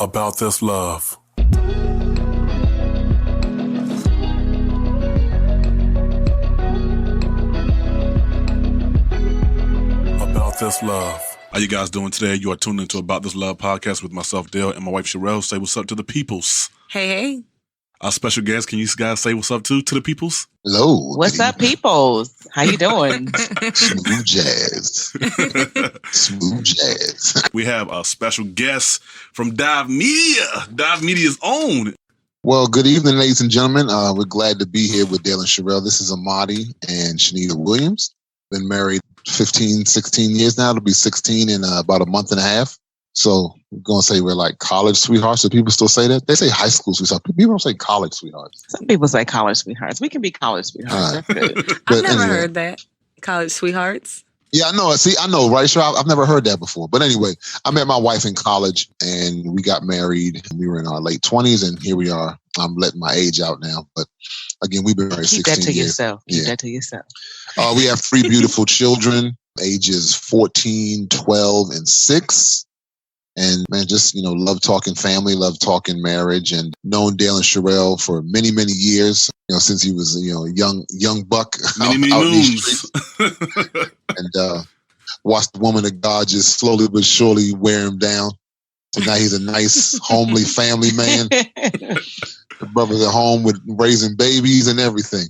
About this love. About this love. How you guys doing today? You are tuned into About This Love podcast with myself, Dale, and my wife, Sherelle. Say what's up to the peoples. Hey. Our special guest, can you guys say what's up to the peoples? Hello. What's up, peoples? How you doing? Smooth jazz. Smooth jazz. We have a special guest from Dive Media. Dive Media's own. Well, good evening, ladies and gentlemen. We're glad to be here with Dale and Sherelle. This is Amadi and Chanita Williams. Been married 15, 16 years now. It'll be 16 in about a month and a half. So we're going to say we're like college sweethearts. Do people still say that? They say high school sweethearts. People don't say college sweethearts. Some people say college sweethearts. We can be college sweethearts. That's good. I've never heard that. College sweethearts. Yeah, I know. See, I know, right? Sure, I've never heard that before. But anyway, I met my wife in college and we got married. We were in our late 20s and here we are. I'm letting my age out now. But again, we've been married 16 years. Keep that to yourself. Keep that to yourself. We have 3 beautiful children, ages 14, 12, and 6. And man, just, love talking family, love talking marriage, and known Dale and Sherelle for many, many years, since he was, young buck out in these streets. And watched the woman of God just slowly but surely wear him down. So now he's a nice, homely family man. The brother's at home with raising babies and everything.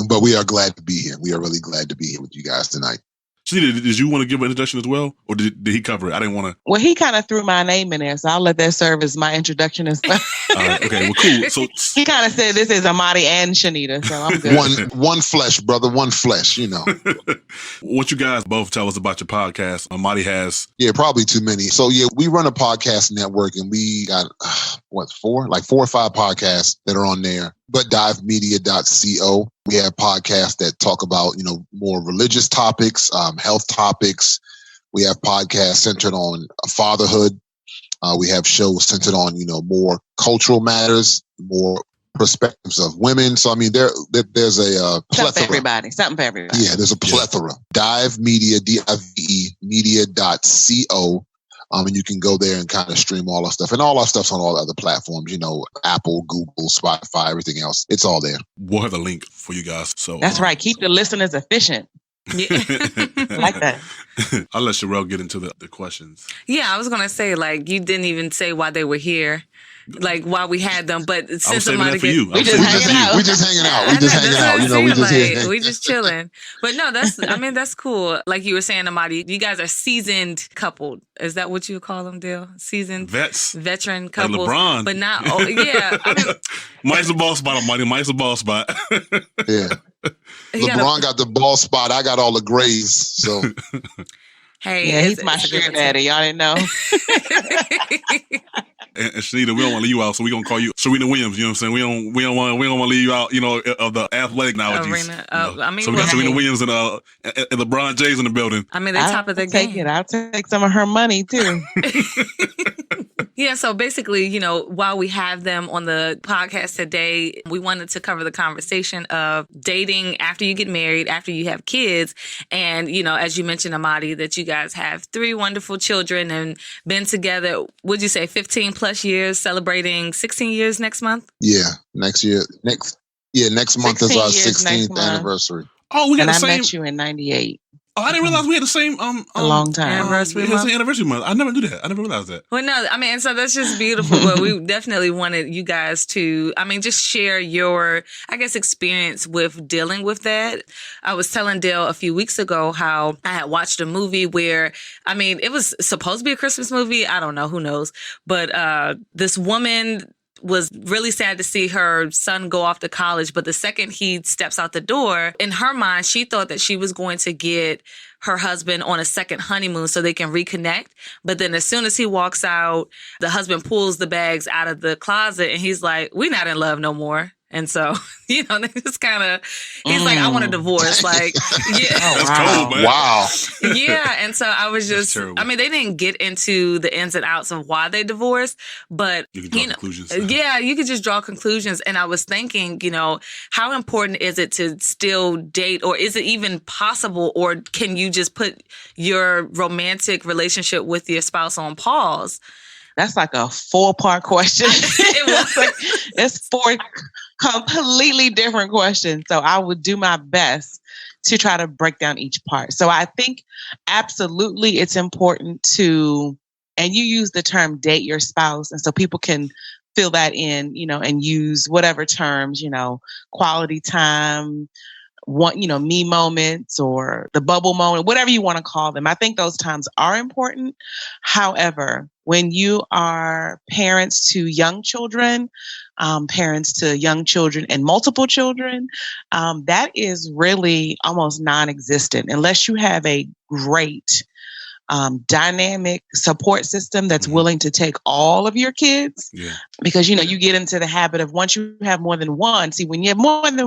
But we are glad to be here. We are really glad to be here with you guys tonight. Chanita, did you want to give an introduction as well? Or did he cover it? I didn't want to. Well, he kind of threw my name in there, so I'll let that serve as my introduction as well. Okay, well, cool. So he kind of said this is Amadi and Chanita, so I'm good. One flesh, brother, one flesh, What you guys both tell us about your podcast? Amadi has. Yeah, probably too many. So yeah, we run a podcast network and we got, 4 or 5 podcasts that are on there. But divemedia.co. We have podcasts that talk about, more religious topics, health topics. We have podcasts centered on fatherhood. We have shows centered on, more cultural matters, more perspectives of women. So, I mean, there's a plethora. Something for everybody. Yeah, there's a plethora. Dive Media, D-I-V-E, media.co. And you can go there and kind of stream all our stuff. And all our stuff's on all other platforms, Apple, Google, Spotify, everything else. It's all there. We'll have the link for you guys. So that's right. Keep the listeners efficient. Yeah. I like that. I'll let Sherelle get into the questions. Yeah, I was going to say, you didn't even say why they were here. Why we had them, but since somebody for you. We just hanging out. We just hanging out. We just chilling. But no, that's cool. Like you were saying, Amadi, you guys are seasoned couple. Is that what you call them, Dale? Seasoned veteran couples. Like LeBron. But not. Oh, yeah. Mike's the ball spot, Amadi. Mike's the ball spot. Yeah. LeBron got the ball spot. I got all the grays. So. Hey, yeah, he's my sugar daddy. Y'all didn't know. And Chanita, we don't want to leave you out, so we're gonna call you Serena Williams. You know what I'm saying? We don't want to leave you out. Of the athletic analogies. So we got Serena Williams and LeBron James in the building. They're top of their game. I'll take some of her money too. Yeah, so basically, while we have them on the podcast today, we wanted to cover the conversation of dating after you get married, after you have kids. And, as you mentioned, Amadi, that you guys have 3 wonderful children and been together, would you say 15 plus years, celebrating 16 years next month? Yeah, next year. Next month is our 16th anniversary. Oh, we got the same. I met you in 98. Oh, I didn't realize we had the same a long time anniversary month. Anniversary month. I never knew that. I never realized that. Well, no, and so that's just beautiful. But we definitely wanted you guys to, just share your, experience with dealing with that. I was telling Dale a few weeks ago how I had watched a movie where, it was supposed to be a Christmas movie. I don't know, who knows, but this woman was really sad to see her son go off to college. But the second he steps out the door, in her mind, she thought that she was going to get her husband on a second honeymoon so they can reconnect. But then as soon as he walks out, the husband pulls the bags out of the closet and he's like, "We're not in love no more." And so, they just kind of, he's like, "I want a divorce." Like, yeah. That's cold, man. Wow. Yeah. And so I was just, they didn't get into the ins and outs of why they divorced, but, you can draw conclusions. Yeah, you could just draw conclusions. And I was thinking, how important is it to still date, or is it even possible, or can you just put your romantic relationship with your spouse on pause? That's like a 4-part question. It's 4 completely different questions. So I would do my best to try to break down each part. So I think absolutely it's important to, and you use the term date your spouse. And so people can fill that in, and use whatever terms, quality time, me moments or the bubble moment, whatever you want to call them. I think those times are important. However, when you are parents to young children, and multiple children, that is really almost non-existent unless you have a great dynamic support system that's willing to take all of your kids. Yeah. Because, you get into the habit of once you have more than one, see, when you have one,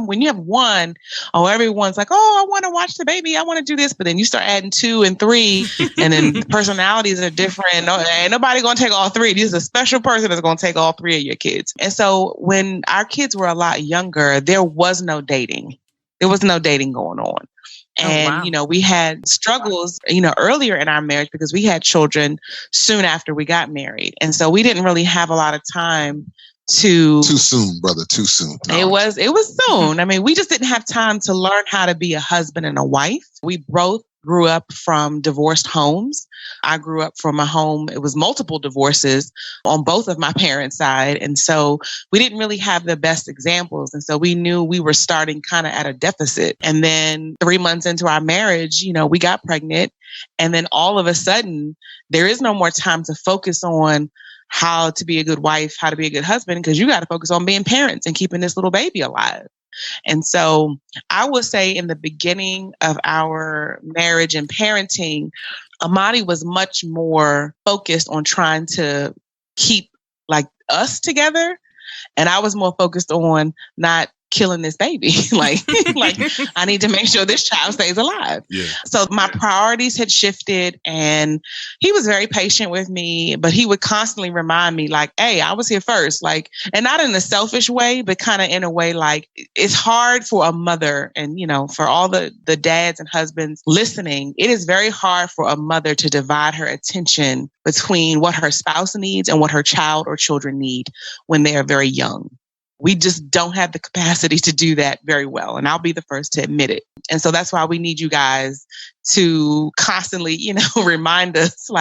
everyone's like, oh, I want to watch the baby. I want to do this. But then you start adding 2 and 3 and then personalities are different. No, ain't nobody going to take all 3. This is a special person that's going to take all 3 of your kids. And so when our kids were a lot younger, there was no dating. There was no dating going on. And, we had struggles, earlier in our marriage because we had children soon after we got married. And so we didn't really have a lot of time to... Too soon, brother. Too soon. No. It was soon. I mean, we just didn't have time to learn how to be a husband and a wife. We both grew up from divorced homes. I grew up from a home, it was multiple divorces on both of my parents' side. And so we didn't really have the best examples. And so we knew we were starting kind of at a deficit. And then 3 months into our marriage, we got pregnant. And then all of a sudden, there is no more time to focus on how to be a good wife, how to be a good husband, because you got to focus on being parents and keeping this little baby alive. And so I would say in the beginning of our marriage and parenting, Amadi was much more focused on trying to keep us together. And I was more focused on not killing this baby. like I need to make sure this child stays alive. Yeah. So my priorities had shifted and he was very patient with me, but he would constantly remind me hey, I was here first. And not in a selfish way, but kind of in a way it's hard for a mother and, for all the dads and husbands listening, it is very hard for a mother to divide her attention between what her spouse needs and what her child or children need when they are very young. We just don't have the capacity to do that very well. And I'll be the first to admit it. And so that's why we need you guys to constantly, remind us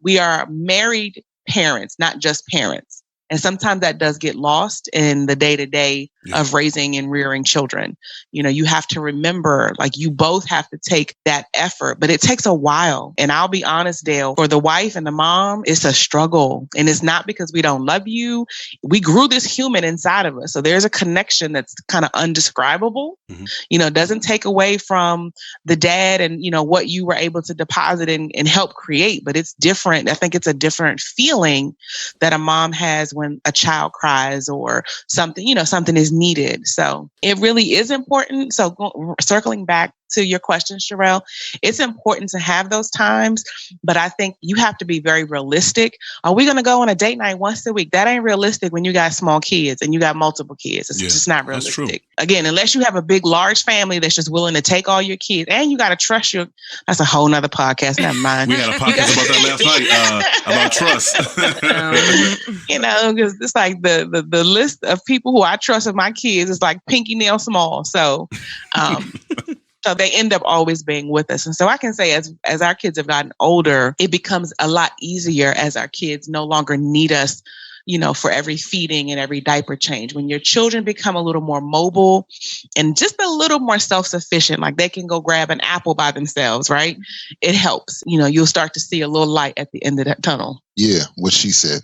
we are married parents, not just parents. And sometimes that does get lost in the day-to-day of raising and rearing children. You have to remember, you both have to take that effort, but it takes a while. And I'll be honest, Dale, for the wife and the mom, it's a struggle. And it's not because we don't love you. We grew this human inside of us. So there's a connection that's kind of undescribable. Mm-hmm. Doesn't take away from the dad and, what you were able to deposit and help create, but it's different. I think it's a different feeling that a mom has when a child cries or something, something is needed. So it really is important. So circling back to your question, Sherelle, it's important to have those times, but I think you have to be very realistic. Are we going to go on a date night once a week? That ain't realistic when you got small kids and you got multiple kids. It's just not realistic. Again, unless you have a big, large family that's just willing to take all your kids and you got to trust that's a whole nother podcast. Never mind. We had a podcast about that last night, about trust. Because it's the list of people who I trust with my kids is pinky nail small. So, so they end up always being with us. And so I can say as our kids have gotten older, it becomes a lot easier as our kids no longer need us, for every feeding and every diaper change. When your children become a little more mobile and just a little more self-sufficient, they can go grab an apple by themselves, right? It helps. You'll start to see a little light at the end of that tunnel. Yeah, what she said.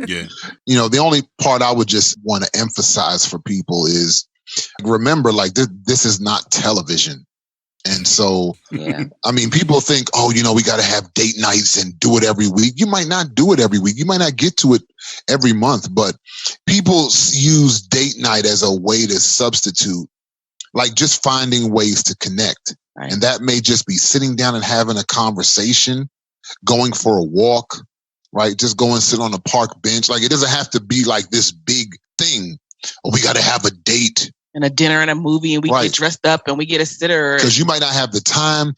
Yeah. The only part I would just want to emphasize for people is remember, this is not television. And so, people think, we got to have date nights and do it every week. You might not do it every week. You might not get to it every month, but people use date night as a way to substitute, just finding ways to connect. Right. And that may just be sitting down and having a conversation, going for a walk, right? Just go and sit on a park bench. It doesn't have to be this big thing. Oh, we got to have a date and a dinner and a movie, and we get dressed up and we get a sitter. Because you might not have the time.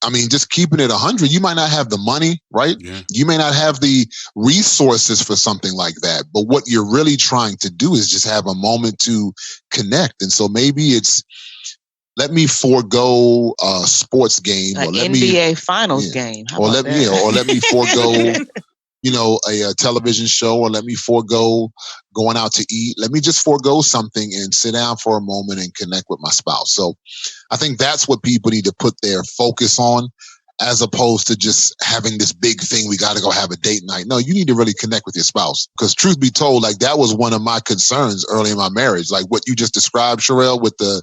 I mean, just keeping it 100, you might not have the money, right? Yeah. You may not have the resources for something like that. But what you're really trying to do is just have a moment to connect. And so maybe it's, let me forego a sports game, or let NBA Finals game, or let me forego, a television show, or let me forego going out to eat. Let me just forego something and sit down for a moment and connect with my spouse. So I think that's what people need to put their focus on, as opposed to just having this big thing. We got to go have a date night. No, you need to really connect with your spouse. Because truth be told, like, that was one of my concerns early in my marriage. Like what you just described, Sherelle, with the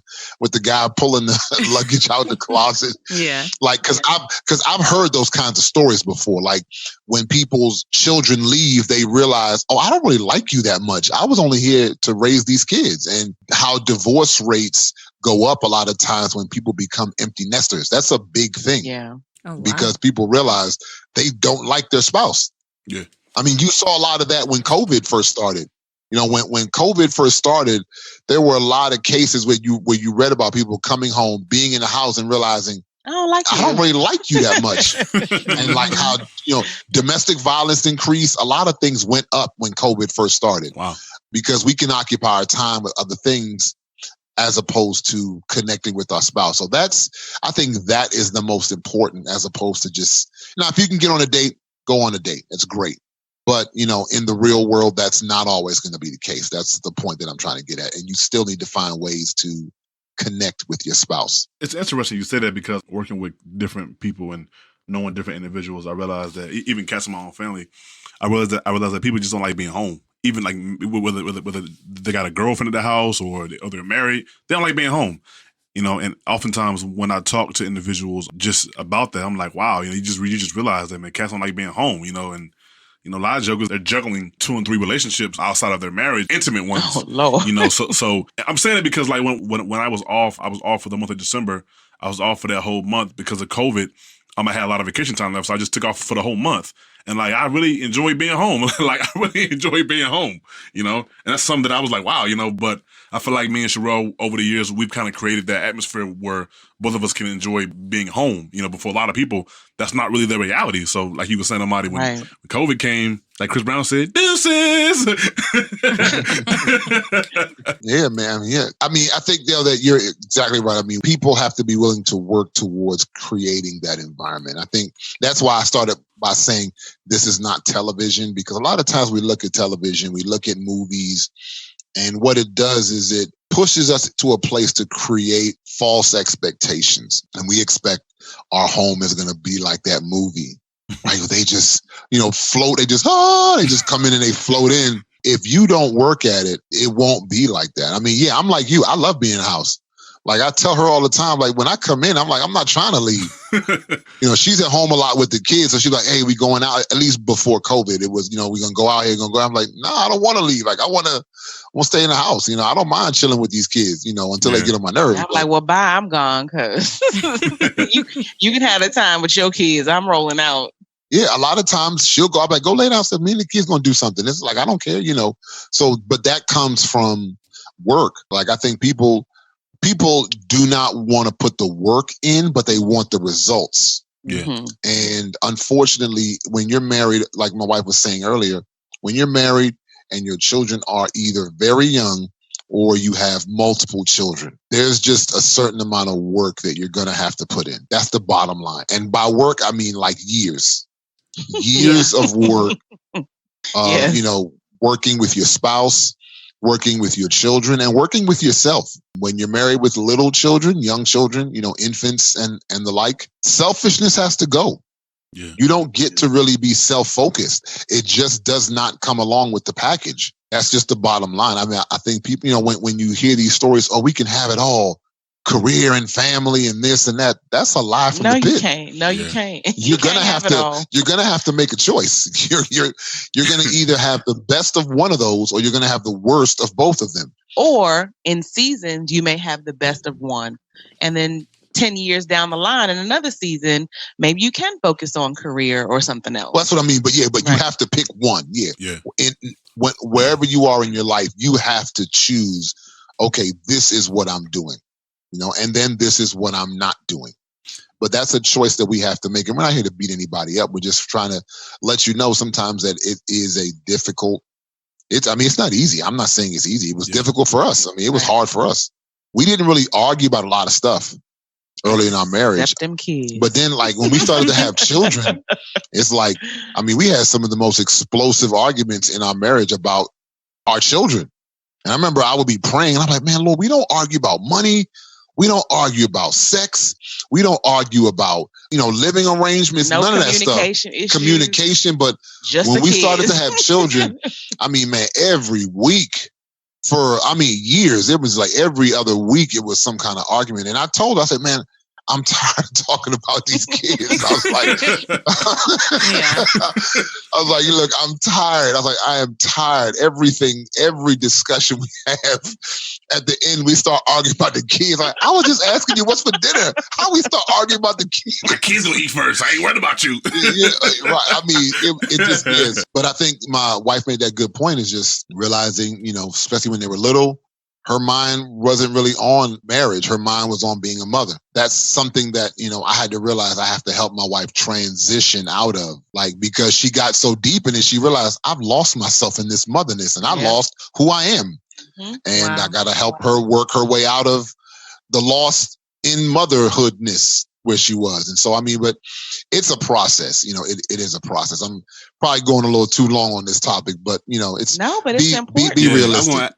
guy pulling the luggage out the closet. Yeah. Like, cause I've heard those kinds of stories before. Like when people's children leave, they realize, oh, I don't really like you that much. I was only here to raise these kids. And how divorce rates go up a lot of times when people become empty nesters. That's a big thing. Yeah. Oh, wow. Because people realize they don't like their spouse. Yeah. I mean, you saw a lot of that when COVID first started. When COVID first started, there were a lot of cases where you read about people coming home, being in the house and realizing, I don't really like you that much. And like how, domestic violence increased. A lot of things went up when COVID first started. Wow. Because we can occupy our time with other things as opposed to connecting with our spouse. So I think that is the most important, as opposed to just, if you can get on a date, go on a date. It's great. But, in the real world, that's not always going to be the case. That's the point that I'm trying to get at. And you still need to find ways to connect with your spouse. It's interesting you say that, because working with different people and knowing different individuals, I realized that even cats in my own family, I realized that people just don't like being home. Even like whether they got a girlfriend at the house or they're married, they don't like being home. And oftentimes when I talk to individuals just about that, I'm like, wow, you just realize that, man, cats don't like being home, and a lot of jokers, they're juggling 2 and 3 relationships outside of their marriage, intimate ones. Oh, Lord. So I'm saying it because like when I was off for the month of December. I was off for that whole month because of COVID. I had a lot of vacation time left, so I just took off for the whole month. And like, I really enjoy being home. Like, I really enjoy being home, and that's something that I was like, wow, but I feel like me and Sherelle over the years, we've kind of created that atmosphere where both of us can enjoy being home, but for a lot of people, that's not really their reality. So like you were saying, Amadi, when COVID came, like Chris Brown said, deuces. Yeah, man. Yeah. I mean, I think, that you're exactly right. I mean, people have to be willing to work towards creating that environment. I think that's why I started by saying this is not television, because a lot of times we look at television, we look at movies, and what it does is it pushes us to a place to create false expectations. And we expect our home is going to be like that movie. Right? They just, float. They just come in and they float in. If you don't work at it, it won't be like that. I mean, yeah, I'm like you. I love being in the house. Like I tell her all the time, like when I come in, I'm like, I'm not trying to leave. She's at home a lot with the kids. So she's like, hey, we going out. At least before COVID, it was, we're going to go out here, going to go. I'm like, no, I don't want to leave. Like I want to stay in the house. I don't mind chilling with these kids, until they get on my nerves. I'm like, well, bye, I'm gone. Cause you can have the time with your kids. I'm rolling out. Yeah, a lot of times she'll go out, like, go lay down. So me and the kids going to do something. It's like, I don't care, So, but that comes from work. Like I think people do not want to put the work in, but they want the results. Yeah. Mm-hmm. And unfortunately, when you're married, like my wife was saying earlier, when you're married and your children are either very young or you have multiple children, there's just a certain amount of work that you're going to have to put in. That's the bottom line. And by work, I mean like years of work, working with your spouse, working with your children, and working with yourself. When you're married with little children, young children, infants and the like, selfishness has to go. Yeah. You don't get to really be self-focused. It just does not come along with the package. That's just the bottom line. I mean, I think people, when you hear these stories, oh, we can have it all, career and family and this and that. That's a lie from the pit. No, you can't. No, you can't. You're gonna have to. You're gonna have to make a choice. You're gonna either have the best of one of those, or you're gonna have the worst of both of them. Or in seasons, you may have the best of one, and then 10 years down the line in another season, maybe you can focus on career or something else. Well, that's what I mean. But you have to pick one. Yeah. Yeah. Wherever you are in your life, you have to choose okay, this is what I'm doing, and then this is what I'm not doing. But that's a choice that we have to make. And we're not here to beat anybody up. We're just trying to let you know sometimes that it is a difficult, it's not easy. I'm not saying it's easy. It was difficult for us. It was hard for us. We didn't really argue about a lot of stuff early in our marriage. Except them kids. But then when we started to have children, it's like, we had some of the most explosive arguments in our marriage about our children. And I remember I would be praying and I'm like, man, Lord, we don't argue about money. We don't argue about sex. We don't argue about, living arrangements, none of that stuff. Communication. But just when we started to have children, man, every week for, years, it was like every other week it was some kind of argument. And I told her, I said, man, I'm tired of talking about these kids. I was like, look, I'm tired. I was like, I am tired. Every discussion we have, at the end, we start arguing about the kids. Like, I was just asking you what's for dinner. How we start arguing about the kids? My kids will eat first. I ain't worried about you. Right. It just is. But I think my wife made that good point, is just realizing, especially when they were little, her mind wasn't really on marriage. Her mind was on being a mother. That's something that, I had to realize I have to help my wife transition out of, because she got so deep in it, she realized I've lost myself in this motherness and I lost who I am. Mm-hmm. And I got to help her work her way out of the lost in motherhoodness where she was. And so, but it's a process, it is a process. I'm probably going a little too long on this topic, but it's important. Be realistic.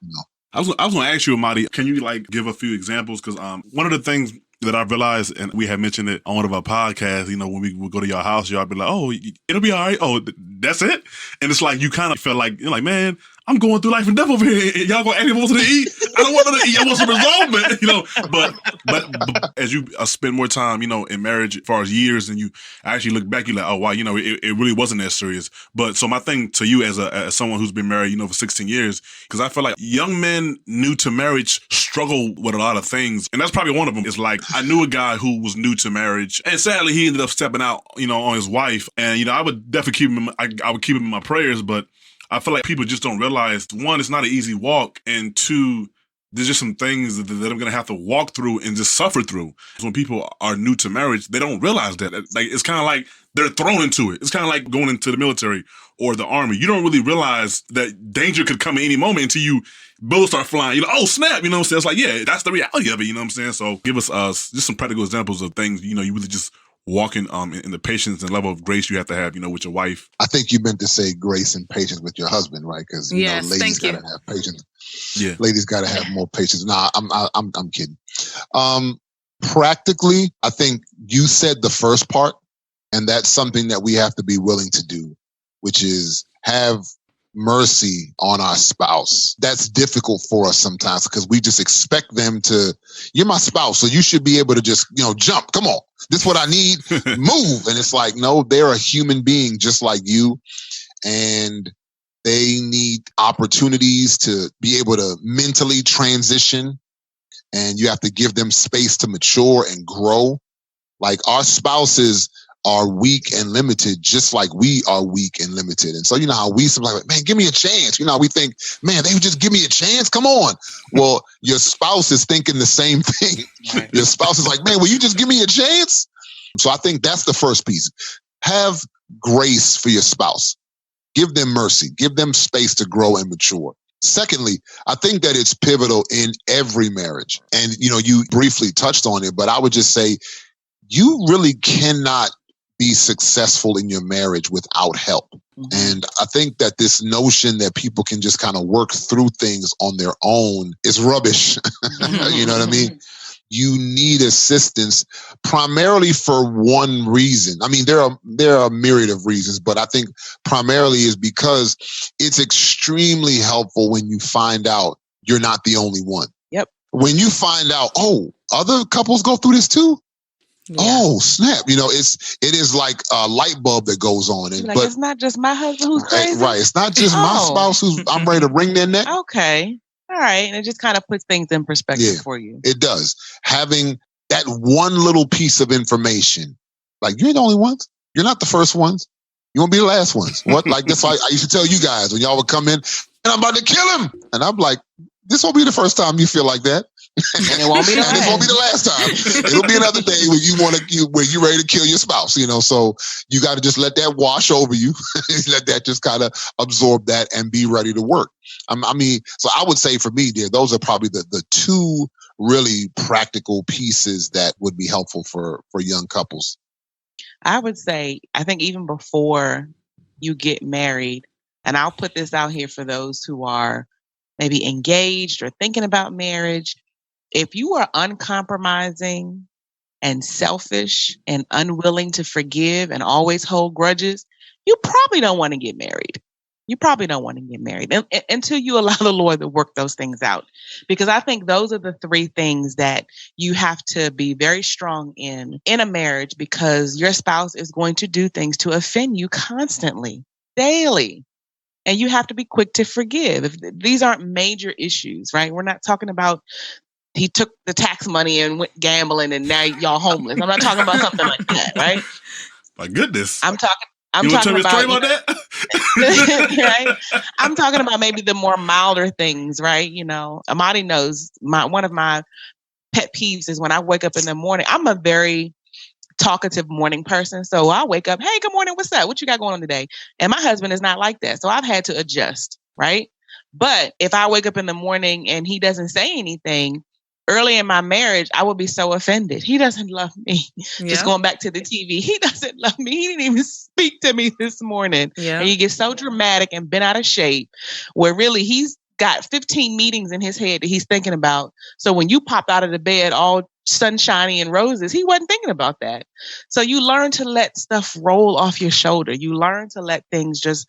I was going to ask you, Amadi, can you give a few examples? Because one of the things that I realized, and we had mentioned it on one of our podcasts, when we would go to your house, y'all be like, oh, it'll be all right. Oh, that's it? And it's like, you kind of felt like, you're like, man, I'm going through life and death over here. Y'all going to ask me what's to eat? I don't want to eat. I want some resolvement, But as you spend more time, in marriage, as far as years, and you actually look back, you're like, oh, wow, it really wasn't that serious. But so my thing to you as someone who's been married, for 16 years, because I feel like young men new to marriage struggle with a lot of things. And that's probably one of them. It's like, I knew a guy who was new to marriage, and sadly, he ended up stepping out, on his wife. And, I would definitely keep him, I would keep him in my prayers, but I feel like people just don't realize, one, it's not an easy walk, and two, there's just some things that I'm going to have to walk through and just suffer through. When people are new to marriage, they don't realize that. It's kind of like they're thrown into it. It's kind of like going into the military or the army. You don't really realize that danger could come at any moment until you bullets start flying. You're like, oh, snap. It's like, yeah, that's the reality of it. So give us just some practical examples of things, you really just walking in the patience and level of grace you have to have, with your wife. I think you meant to say grace and patience with your husband, right? Because ladies got to have patience. Yeah, ladies got to have more patience. Nah, I'm kidding. Practically, I think you said the first part, and that's something that we have to be willing to do, which is have mercy on our spouse. That's difficult for us sometimes because we just expect them to, you're my spouse, so you should be able to just, jump. Come on. This is what I need. Move. And it's like, no, they're a human being just like you. And they need opportunities to be able to mentally transition. And you have to give them space to mature and grow. Like our spouses are weak and limited, just like we are weak and limited. And so, how we sometimes like, man, give me a chance. We think, man, they would just give me a chance. Come on. Well, your spouse is thinking the same thing. Right. Your spouse is like, man, will you just give me a chance? So I think that's the first piece. Have grace for your spouse. Give them mercy. Give them space to grow and mature. Secondly, I think that it's pivotal in every marriage. And, you briefly touched on it, but I would just say you really cannot be successful in your marriage without help. Mm-hmm. And I think that this notion that people can just kind of work through things on their own is rubbish. You know what I mean? You need assistance primarily for one reason. There are a myriad of reasons, but I think primarily is because it's extremely helpful when you find out you're not the only one. Yep. When you find out, oh, other couples go through this too? Yeah. Oh, snap. It is like a light bulb that goes on. But it's not just my husband who's crazy. Right. It's not just my spouse who's I'm ready to wring their neck. Okay. All right. And it just kind of puts things in perspective for you. It does. Having that one little piece of information, like you're the only ones. You're not the first ones. You won't be the last ones. What? Like that's why I used to tell you guys when y'all would come in and I'm about to kill him. And I'm like, this won't be the first time you feel like that. And it won't be the and it won't be the last time. It'll be another day where where you're ready to kill your spouse, So you got to just let that wash over you. Let that just kind of absorb that and be ready to work. So I would say for me, dear, those are probably the two really practical pieces that would be helpful for young couples. I would say, I think even before you get married, and I'll put this out here for those who are maybe engaged or thinking about marriage, if you are uncompromising and selfish and unwilling to forgive and always hold grudges, you probably don't want to get married. You probably don't want to get married until you allow the Lord to work those things out. Because I think those are the three things that you have to be very strong in a marriage, because your spouse is going to do things to offend you constantly, daily. And you have to be quick to forgive. These aren't major issues, right? We're not talking about he took the tax money and went gambling and now y'all homeless. I'm not talking about something like that, right? My goodness. I'm talking about that? Right? I'm talking about maybe the more milder things, right? Amadi knows one of my pet peeves is when I wake up in the morning. I'm a very talkative morning person. So I wake up, hey, good morning, what's up? What you got going on today? And my husband is not like that. So I've had to adjust, right? But if I wake up in the morning and he doesn't say anything, early in my marriage, I would be so offended. He doesn't love me. Yeah. Just going back to the TV. He doesn't love me. He didn't even speak to me this morning. Yeah. And you get so dramatic and bent out of shape where really he's got 15 meetings in his head that he's thinking about. So when you popped out of the bed all sunshiny and roses, he wasn't thinking about that. So you learn to let stuff roll off your shoulder. You learn to let things just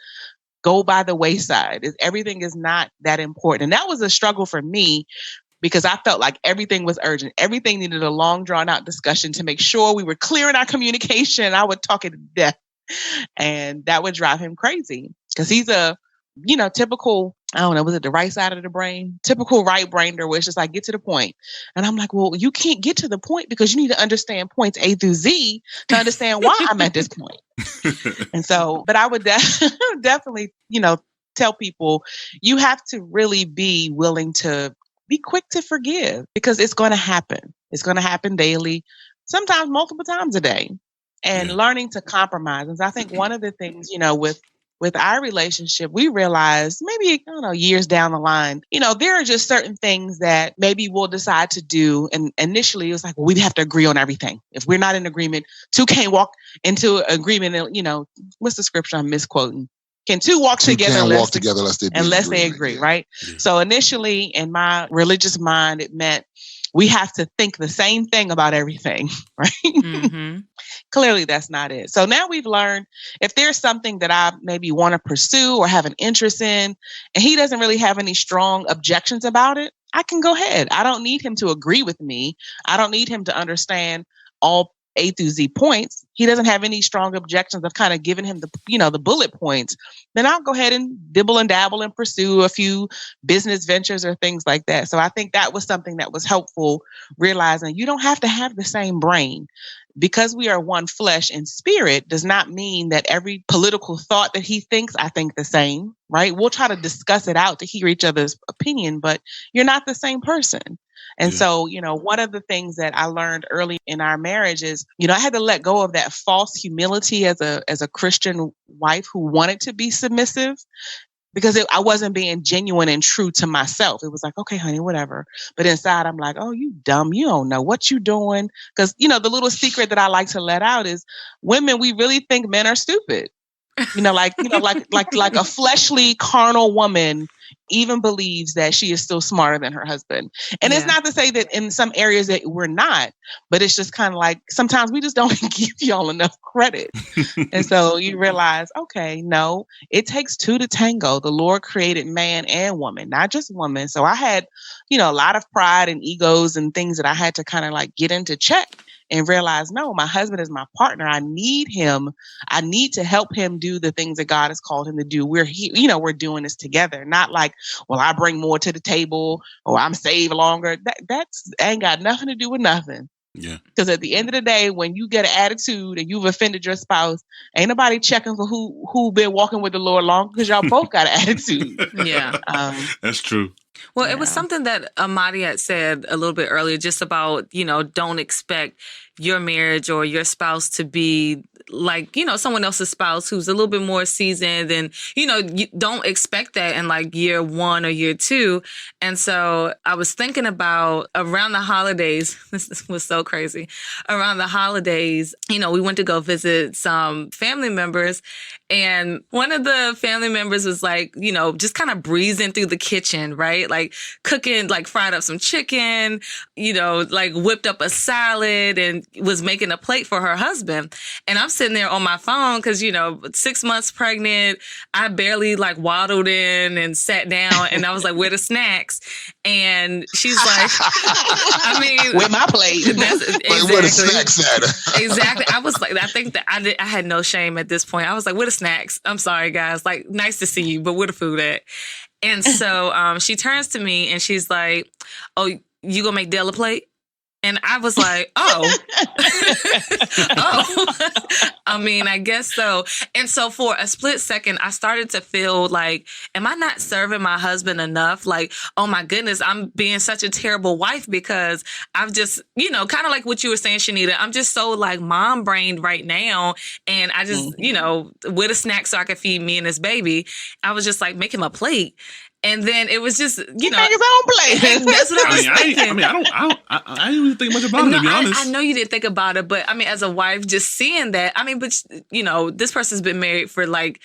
go by the wayside. Everything is not that important. And that was a struggle for me, because I felt like everything was urgent. Everything needed a long, drawn-out discussion to make sure we were clear in our communication. I would talk it to death. And that would drive him crazy, because he's a, typical, I don't know, was it the right side of the brain? Typical right-brainer, where it's just like, get to the point. And I'm like, well, you can't get to the point because you need to understand points A through Z to understand why I'm at this point. And so, but I would definitely, tell people, you have to really be willing to be quick to forgive, because it's going to happen. It's going to happen daily, sometimes multiple times a day, and learning to compromise. And so I think one of the things, with our relationship, we realized maybe, I don't know, years down the line, there are just certain things that maybe we'll decide to do. And initially it was like, well, we have to agree on everything. If we're not in agreement, two can't walk into agreement. And, what's the scripture I'm misquoting? Can two walk together unless they agree, right? Yeah. So initially, in my religious mind, it meant we have to think the same thing about everything, right? Mm-hmm. Clearly, that's not it. So now we've learned, if there's something that I maybe want to pursue or have an interest in, and he doesn't really have any strong objections about it, I can go ahead. I don't need him to agree with me. I don't need him to understand all A through Z points. He doesn't have any strong objections of kind of giving him the bullet points. Then I'll go ahead and dibble and dabble and pursue a few business ventures or things like that. So I think that was something that was helpful, realizing you don't have to have the same brain. Because we are one flesh and spirit does not mean that every political thought that he thinks, I think the same, right? We'll try to discuss it out to hear each other's opinion, but you're not the same person. And so, one of the things that I learned early in our marriage is, I had to let go of that false humility as a Christian wife who wanted to be submissive, because I wasn't being genuine and true to myself. It was like, okay, honey, whatever. But inside, I'm like, oh, you dumb. You don't know what you're doing. Because, the little secret that I like to let out is women, we really think men are stupid. Like a fleshly, carnal woman even believes that she is still smarter than her husband. And it's not to say that in some areas that we're not, but it's just kind of like, sometimes we just don't give y'all enough credit. And so you realize, okay, no, it takes two to tango. The Lord created man and woman, not just woman. So I had, a lot of pride and egos and things that I had to kind of like get into check. And realize, no, my husband is my partner. I need him. I need to help him do the things that God has called him to do. We're here, we're doing this together. Not like, well, I bring more to the table or I'm saved longer. That's ain't got nothing to do with nothing. Yeah. Because at the end of the day, when you get an attitude and you've offended your spouse, ain't nobody checking for who been walking with the Lord long, because y'all both got an attitude. Yeah. That's true. Well, it was something that Amadi had said a little bit earlier, just about, don't expect your marriage or your spouse to be like, someone else's spouse who's a little bit more seasoned, and, you don't expect that in like year 1 or year 2. And so I was thinking about around the holidays, this was so crazy. Around the holidays, we went to go visit some family members, and one of the family members was like, just kind of breezing through the kitchen, right? Like cooking, like fried up some chicken, like whipped up a salad and was making a plate for her husband. And I'm sitting there on my phone because, 6 months pregnant, I barely like waddled in and sat down, and I was like, where the snacks? And she's like, I mean, with my plate. That's, exactly. Where the snacks at? Exactly. I was like, I think that I had no shame at this point. I was like, where the snacks? I'm sorry, guys. Like, nice to see you, but where the food at? And so she turns to me and she's like, oh, you gonna make Dale a plate? And I was like, oh, I mean, I guess so. And so for a split second, I started to feel like, am I not serving my husband enough? Like, oh my goodness, I'm being such a terrible wife because I've just, kind of like what you were saying, Chanita, I'm just so like mom brained right now. And I just, with a snack so I could feed me and this baby, I was just like, make him a plate. And then it was just, he make his own plate. That's what I was thinking. I didn't even think much about it, to be honest. I know you didn't think about it, but I mean, as a wife, just seeing that, I mean, but this person's been married for like,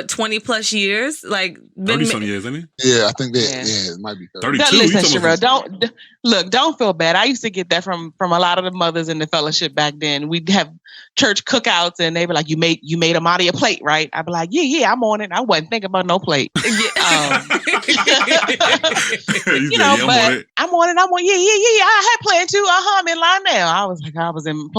20 plus years? Like, 30-some years, isn't he? Yeah, I think it might be 30. 32. Listen, Sherelle, don't feel bad. I used to get that from a lot of the mothers in the fellowship back then. We'd have church cookouts and they were like, you made Amadi a plate, right? I'd be like, yeah, I'm on it. I wasn't thinking about no plate. But I'm on it. Yeah. I had planned to. I'm in line now. I was like, I was in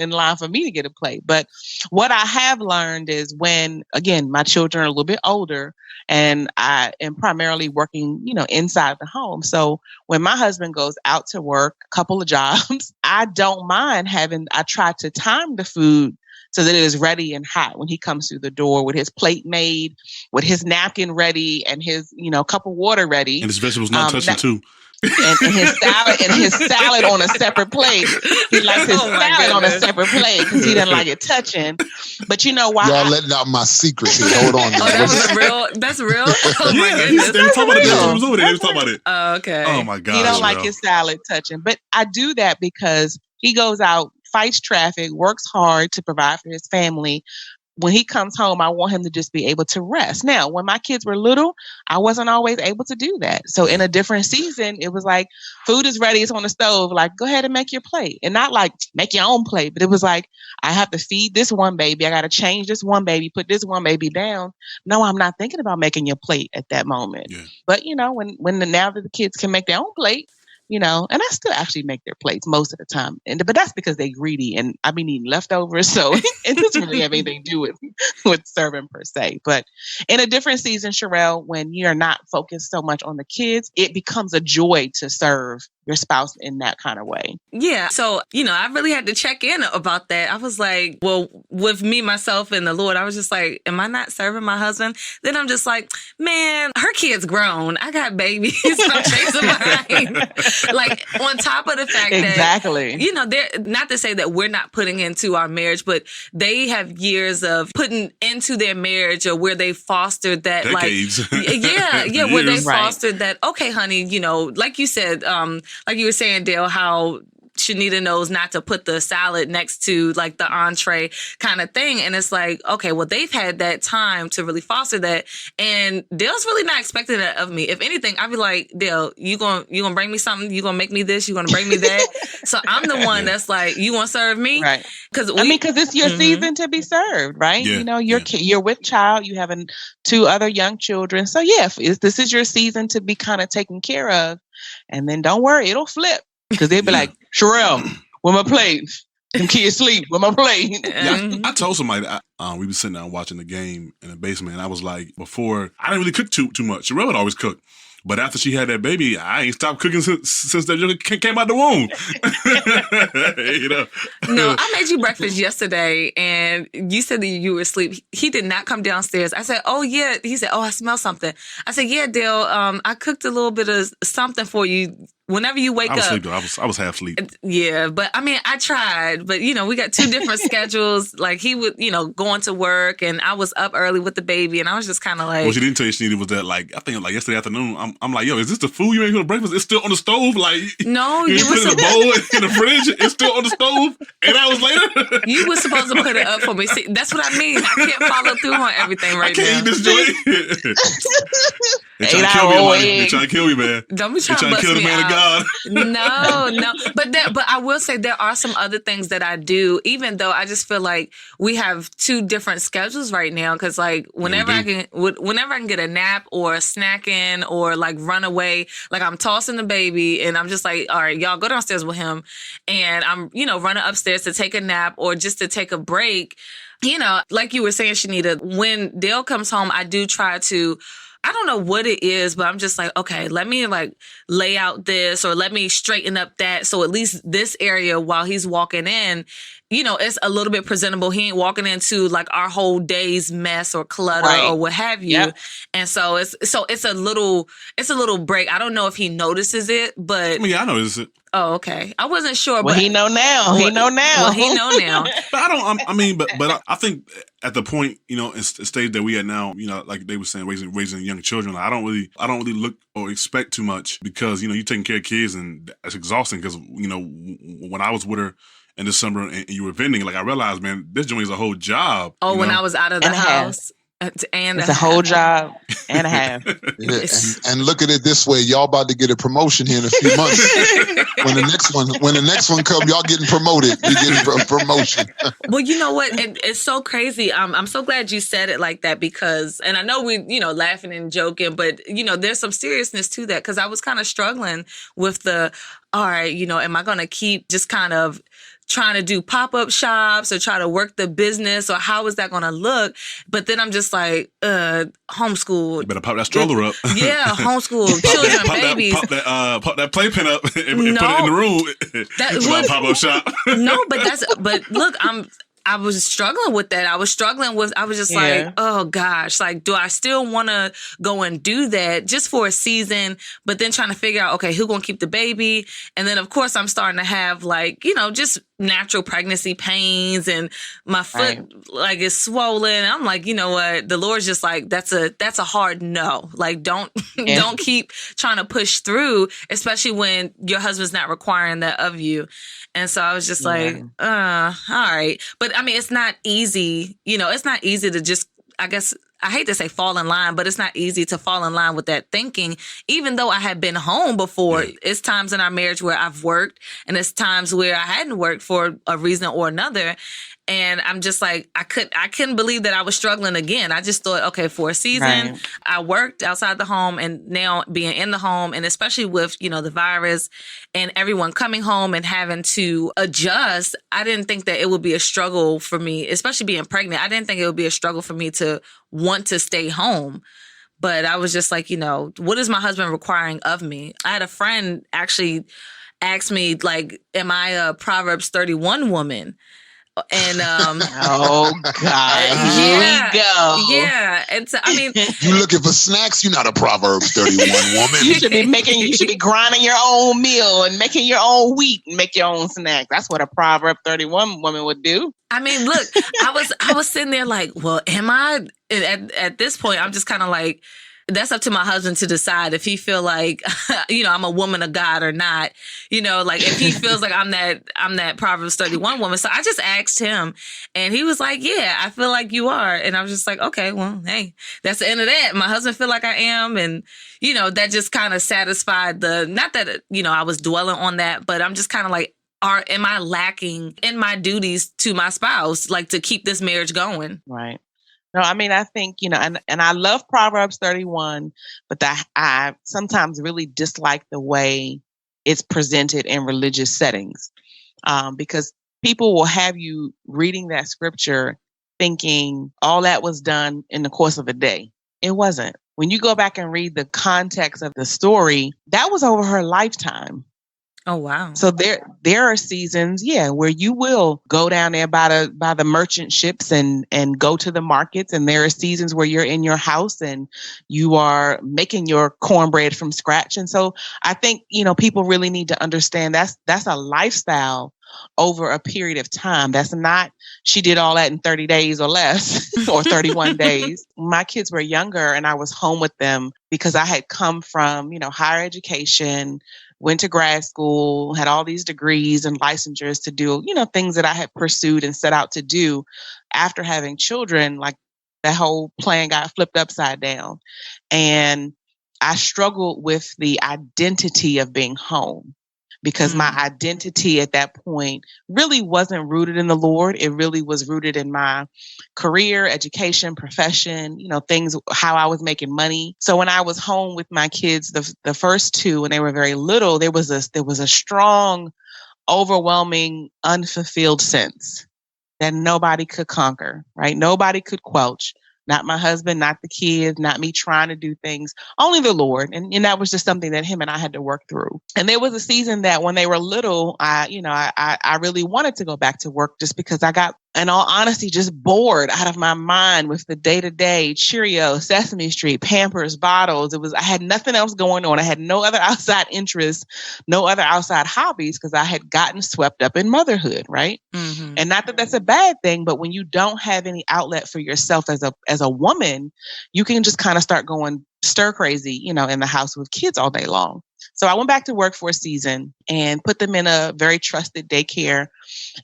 line for me to get a plate. But what I have learned is when, again, my children are a little bit older and I am primarily working, inside the home. So when my husband goes out to work, a couple of jobs, I don't mind I try to time the food so that it is ready and hot when he comes through the door with his plate made, with his napkin ready and his, cup of water ready. And his vegetables not touching too. And his salad on a separate plate. He likes his salad on a separate plate because he doesn't like it touching. But you know why? Y'all letting out my secrets here. Hold on. That's real? Oh my goodness. They were talking about it. They were talking about it. Oh, okay. Oh my God. He don't like his salad touching. But I do that because he goes out, fights traffic, works hard to provide for his family. When he comes home, I want him to just be able to rest. Now, when my kids were little, I wasn't always able to do that. So in a different season, it was like, food is ready, it's on the stove. Like, go ahead and make your plate. And not like, make your own plate. But it was like, I have to feed this one baby. I got to change this one baby, put this one baby down. No, I'm not thinking about making your plate at that moment. Yeah. But, now that the kids can make their own plate, and I still actually make their plates most of the time. But that's because they're greedy and I've been eating leftovers. So it doesn't really have anything to do with serving per se. But in a different season, Sherelle, when you're not focused so much on the kids, it becomes a joy to serve your spouse in that kind of way. Yeah. So, I really had to check in about that. I was like, well, with me, myself, and the Lord, I was just like, am I not serving my husband? Then I'm just like, man, her kid's grown. I got babies. I'm chasing behind. Like, on top of the fact that, they're not to say that we're not putting into our marriage, but they have years of putting into their marriage or where they fostered that, decades. Where they fostered that, okay, honey, like you said, like you were saying, Dale, how Chanita knows not to put the salad next to like the entree kind of thing. And it's like, okay, well, they've had that time to really foster that. And Dale's really not expecting that of me. If anything, I'd be like, Dale, you gonna bring me something? You gonna make me this? You gonna bring me that? So I'm the one that's like, you gonna serve me? Right. Because it's your season to be served, right? Yeah. You're with child, you have 2 other young children. So this is your season to be kind of taken care of. And then don't worry, it'll flip. Because they'd be like, Sherelle, with my plate. Them kids sleep with my plate. Yeah, I told somebody that we were sitting down watching the game in the basement, and I was like, before, I didn't really cook too much. Sherelle would always cook. But after she had that baby, I ain't stopped cooking since that came out the womb. You know? No, I made you breakfast yesterday, and you said that you were asleep. He did not come downstairs. I said, "Oh yeah." He said, "Oh, I smell something." I said, "Yeah, Dale. I cooked a little bit of something for you." Whenever you wake up, I was asleep though. I was half asleep. Yeah, but I mean, I tried, but you know, we got two different schedules. Like he would, going to work, and I was up early with the baby, and I was just kind of like. What she didn't tell you she needed was that, like, I think like yesterday afternoon, I'm like, yo, is this the food you made for breakfast? It's still on the stove, like. No, you put it in a bowl in the fridge. It's still on the stove. 8 hours later. You were supposed to put it up for me. See, that's what I mean. I can't follow through on everything right now. I can't eat this joint. They trying to kill me, Amadi. They trying to kill me, man. Don't be trying to bust kill the man of God. No. But I will say there are some other things that I do, even though I just feel like we have two different schedules right now. Because like whenever I can get a nap or a snack in or like run away, like I'm tossing the baby and I'm just like, all right, y'all go downstairs with him, and I'm running upstairs to take a nap or just to take a break. Like you were saying, Chanita, when Dale comes home, I do try to. I don't know what it is, but I'm just like, okay, let me like lay out this or let me straighten up that. So at least this area while he's walking in, it's a little bit presentable. He ain't walking into like our whole day's mess or clutter or what have you. Yep. And so it's a little break. I don't know if he notices it, but I notice it. Oh, okay. I wasn't sure. Well, but he know now. He know now. Well, he know now. But I think at the point, stage that we at now, like they were saying, raising young children, I don't really look or expect too much because, you taking care of kids and that's exhausting because, when I was with her in December and you were vending, like I realized, man, this joint is a whole job. Oh, when I was out of the house. It's a whole job and a half. Yeah, and look at it this way, y'all about to get a promotion here in a few months. when the next one comes, y'all getting promoted. You're getting a promotion. Well, you know what? It's so crazy. I'm so glad you said it like that because, and I know we, laughing and joking, but there's some seriousness to that because I was kind of struggling with all right, am I going to keep just kind of trying to do pop-up shops or try to work the business or how is that going to look? But then I'm just like, homeschool. You better pop that stroller up. Yeah, homeschool, children, babies. Pop that playpen up and put it in the room. That's a pop-up shop. No, but look, I was struggling with that. I was just like, oh gosh, like, do I still want to go and do that just for a season? But then trying to figure out, okay, who's going to keep the baby? And then of course I'm starting to have like, just natural pregnancy pains and my foot like is swollen. I'm like, you know what? The Lord's just like, that's a hard no. Like don't keep trying to push through, especially when your husband's not requiring that of you. And so I was just like, all right. But I mean, it's not easy, it's not easy to just, I guess, I hate to say fall in line, but it's not easy to fall in line with that thinking. Even though I had been home before, it's times in our marriage where I've worked and it's times where I hadn't worked for a reason or another. And I'm just like, I couldn't believe that I was struggling again. I just thought, okay, for a season, I worked outside the home and now being in the home and especially with, the virus and everyone coming home and having to adjust, I didn't think that it would be a struggle for me, especially being pregnant. I didn't think it would be a struggle for me to want to stay home. But I was just like, what is my husband requiring of me? I had a friend actually ask me, like, am I a Proverbs 31 woman? And oh God, here we go. Yeah, and so, I mean, you looking for snacks? You're not a Proverbs 31 woman. You should be grinding your own meal and making your own wheat and make your own snack. That's what a Proverbs 31 woman would do. I mean, look, I was sitting there like, well, am I? At this point, I'm just kind of like, that's up to my husband to decide if he feel like, I'm a woman of God or not. Like if he feels like I'm that Proverbs 31 woman. So I just asked him and he was like, yeah, I feel like you are. And I was just like, okay, well, hey, that's the end of that. My husband feel like I am. And, that just kind of satisfied not that, I was dwelling on that, but I'm just kind of like, am I lacking in my duties to my spouse, like to keep this marriage going? Right. No, I mean, I think, and I love Proverbs 31, but I sometimes really dislike the way it's presented in religious settings because people will have you reading that scripture thinking all that was done in the course of a day. It wasn't. When you go back and read the context of the story, that was over her lifetime. Oh, wow. So there are seasons, where you will go down there by the merchant ships and go to the markets. And there are seasons where you're in your house and you are making your cornbread from scratch. And so I think, people really need to understand that's a lifestyle over a period of time. That's not, she did all that in 30 days or less or 31 days. My kids were younger and I was home with them because I had come from, higher education, went to grad school, had all these degrees and licensures to do, things that I had pursued and set out to do. After having children, like that whole plan got flipped upside down. And I struggled with the identity of being home because my identity at that point really wasn't rooted in the Lord. It really was rooted in my career, education, profession, things, how I was making money. So when I was home with my kids, the first two, when they were very little, there was a strong, overwhelming, unfulfilled sense that nobody could conquer, right? Nobody could quench. Not my husband, not the kids, not me trying to do things, only the Lord. And that was just something that him and I had to work through. And there was a season that when they were little, I really wanted to go back to work just because I got, in all honesty, just bored out of my mind with the day-to-day Cheerios, Sesame Street, Pampers, bottles. I had nothing else going on. I had no other outside interests, no other outside hobbies because I had gotten swept up in motherhood, right? Mm-hmm. And not that that's a bad thing, but when you don't have any outlet for yourself as a woman, you can just kind of start going stir crazy, in the house with kids all day long. So I went back to work for a season and put them in a very trusted daycare.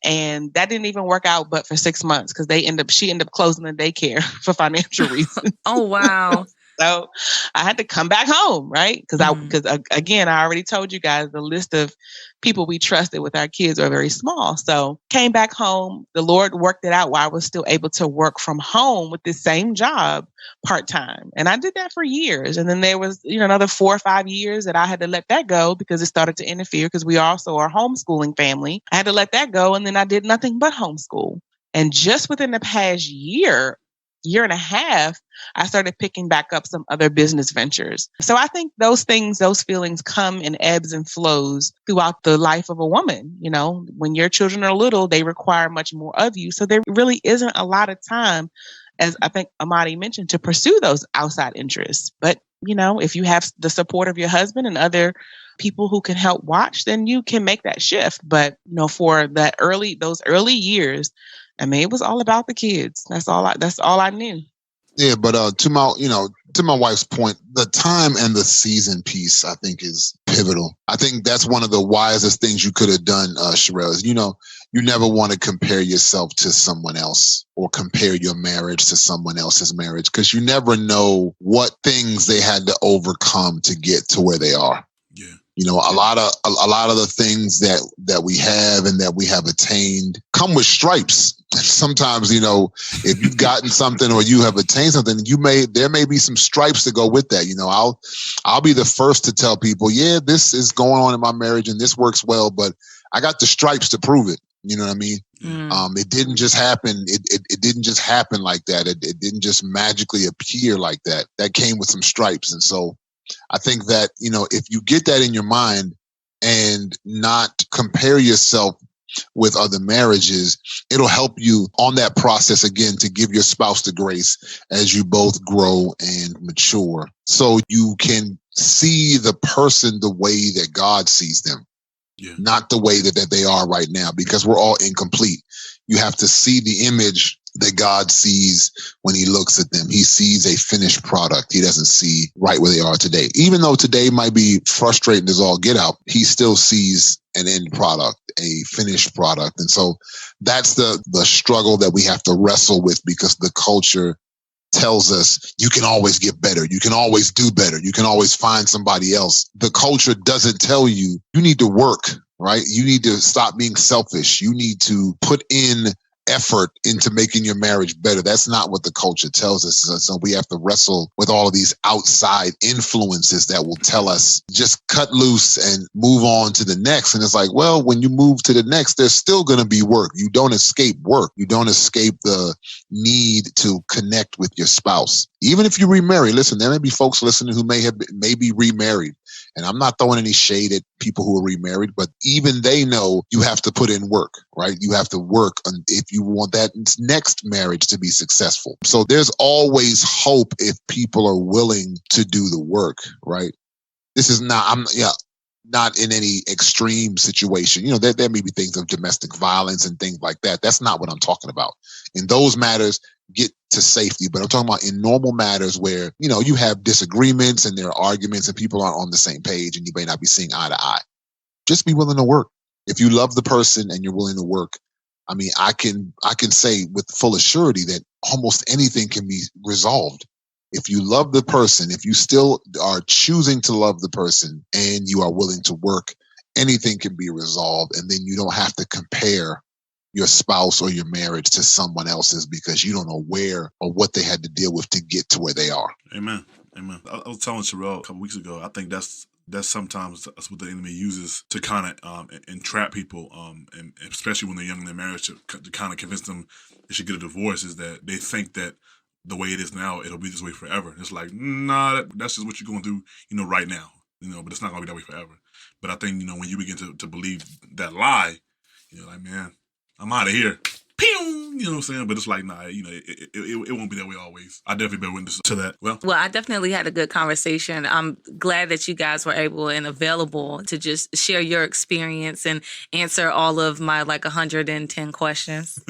And that didn't even work out but for 6 months because she ended up closing the daycare for financial reasons. Oh, wow. So I had to come back home, right? Because again, I already told you guys the list of people we trusted with our kids are very small. So came back home. The Lord worked it out while I was still able to work from home with this same job part-time. And I did that for years. And then there was, another 4 or 5 years that I had to let that go because it started to interfere because we also are a homeschooling family. I had to let that go. And then I did nothing but homeschool. And just within the past year and a half, I started picking back up some other business ventures. So I think those feelings come in ebbs and flows throughout the life of a woman. When your children are little, they require much more of you. So there really isn't a lot of time, as I think Amadi mentioned, to pursue those outside interests. But, if you have the support of your husband and other people who can help watch, then you can make that shift. But, for those early years, it was all about the kids. That's all I knew. Yeah, but to my wife's point, the time and the season piece, I think, is pivotal. I think that's one of the wisest things you could have done, Sherelle, is, you never want to compare yourself to someone else or compare your marriage to someone else's marriage because you never know what things they had to overcome to get to where they are. Yeah. A lot of the things that we have and that we have attained come with stripes. Sometimes, if you've gotten something or you have attained something, there may be some stripes to go with that. I'll be the first to tell people, yeah, this is going on in my marriage and this works well, but I got the stripes to prove it. You know what I mean? Mm. It didn't just happen. It didn't just happen like that. It didn't just magically appear like that. That came with some stripes. And so I think that, if you get that in your mind and not compare yourself with other marriages, it'll help you on that process again to give your spouse the grace as you both grow and mature so you can see the person the way that God sees them. Yeah. Not the way that they are right now, because we're all incomplete. You have to see the image that God sees when he looks at them. He sees a finished product. He doesn't see right where they are today. Even though today might be frustrating as all get out, he still sees an end product, a finished product. And so that's the struggle that we have to wrestle with, because the culture tells us you can always get better. You can always do better. You can always find somebody else. The culture doesn't tell you need to work, right? You need to stop being selfish. You need to put in effort into making your marriage better. That's not what the culture tells us. So we have to wrestle with all of these outside influences that will tell us just cut loose and move on to the next. And it's like, well, when you move to the next, there's still going to be work. You don't escape work. You don't escape the need to connect with your spouse. Even if you remarry, listen, there may be folks listening who may be remarried. And I'm not throwing any shade at people who are remarried, but even they know you have to put in work, right? You have to work if you want that next marriage to be successful. So there's always hope if people are willing to do the work, right? This is not, not in any extreme situation. You know, there may be things of domestic violence and things like that. That's not what I'm talking about. In those matters, get to safety. But I'm talking about in normal matters where, you know, you have disagreements and there are arguments and people aren't on the same page and you may not be seeing eye to eye. Just be willing to work. If you love the person and you're willing to work, I mean, I can say with full assurity that almost anything can be resolved. If you love the person, if you still are choosing to love the person and you are willing to work, anything can be resolved. And then you don't have to compare your spouse or your marriage to someone else's because you don't know where or what they had to deal with to get to where they are. Amen. Amen. I was telling Sherelle a couple weeks ago, I think that's sometimes that's what the enemy uses to kind of entrap people, and especially when they're young in their marriage, to kind of convince them they should get a divorce, is that they think that the way it is now, it'll be this way forever. It's like, nah, that's just what you're going through, you know, right now, you know, but it's not going to be that way forever. But I think, you know, when you begin to believe that lie, you're like, man, I'm out of here. Pew! You know what I'm saying? But it's like, nah, you know, it won't be that way always. I definitely bear witness to that. Well, I definitely had a good conversation. I'm glad that you guys were able and available to just share your experience and answer all of my 110 questions.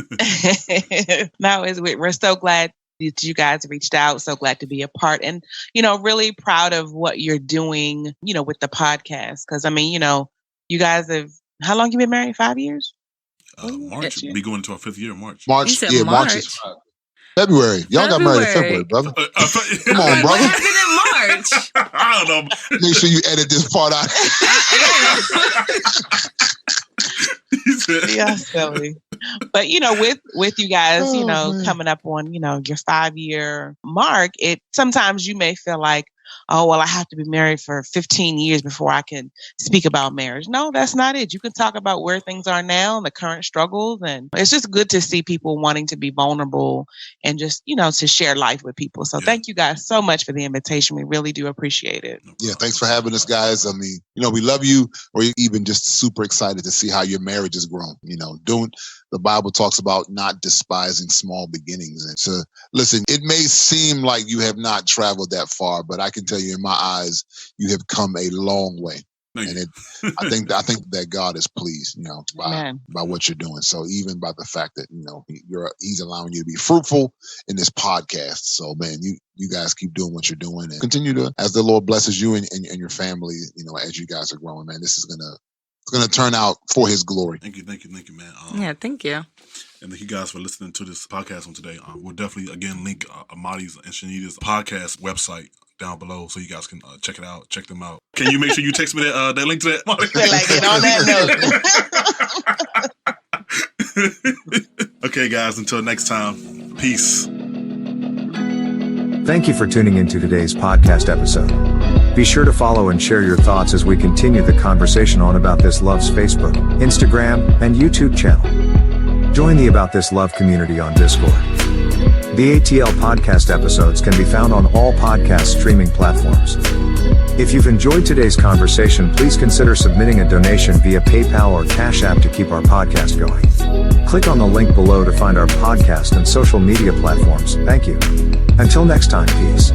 No, we're so glad that you guys reached out. So glad to be a part and, you know, really proud of what you're doing, you know, with the podcast. Because, I mean, you know, you guys have, how long you been married? 5 years? March. We'll be going into our 5th year in March. March is February. Y'all got married in February, brother. Come on, brother. What happened in March? I don't know. Make sure you edit this part out. Yeah, silly. But, you know, with you guys, you know, coming up on, you know, your 5-year mark, sometimes you may feel like, oh, well, I have to be married for 15 years before I can speak about marriage. No, that's not it. You can talk about where things are now and the current struggles. And it's just good to see people wanting to be vulnerable and just, you know, to share life with people. So thank you guys so much for the invitation. We really do appreciate it. Yeah, thanks for having us, guys. I mean, you know, we love you. We're even just super excited to see how your marriage has grown. You know, the Bible talks about not despising small beginnings. And so, listen, it may seem like you have not traveled that far, but I can tell you in my eyes, you have come a long way. And I think that God is pleased, you know, by what you're doing. So even by the fact that, you know, he's allowing you to be fruitful in this podcast. So, man, you guys keep doing what you're doing and continue to, as the Lord blesses you and your family, you know, as you guys are growing, man, this is going to turn out for his glory. Thank you, man. Yeah, thank you. And thank you guys for listening to this podcast on today. We'll definitely, again, link Amadi's and Chanita's podcast website down below so you guys can check them out. Can you make sure you text me that link to that? On that note. Okay, guys, until next time, peace. Thank you for tuning into today's podcast episode. Be sure to follow and share your thoughts as we continue the conversation on About This Love's Facebook, Instagram, and YouTube channel. Join the About This Love community on Discord. The ATL podcast episodes can be found on all podcast streaming platforms. If you've enjoyed today's conversation, please consider submitting a donation via PayPal or Cash App to keep our podcast going. Click on the link below to find our podcast and social media platforms. Thank you. Until next time, peace.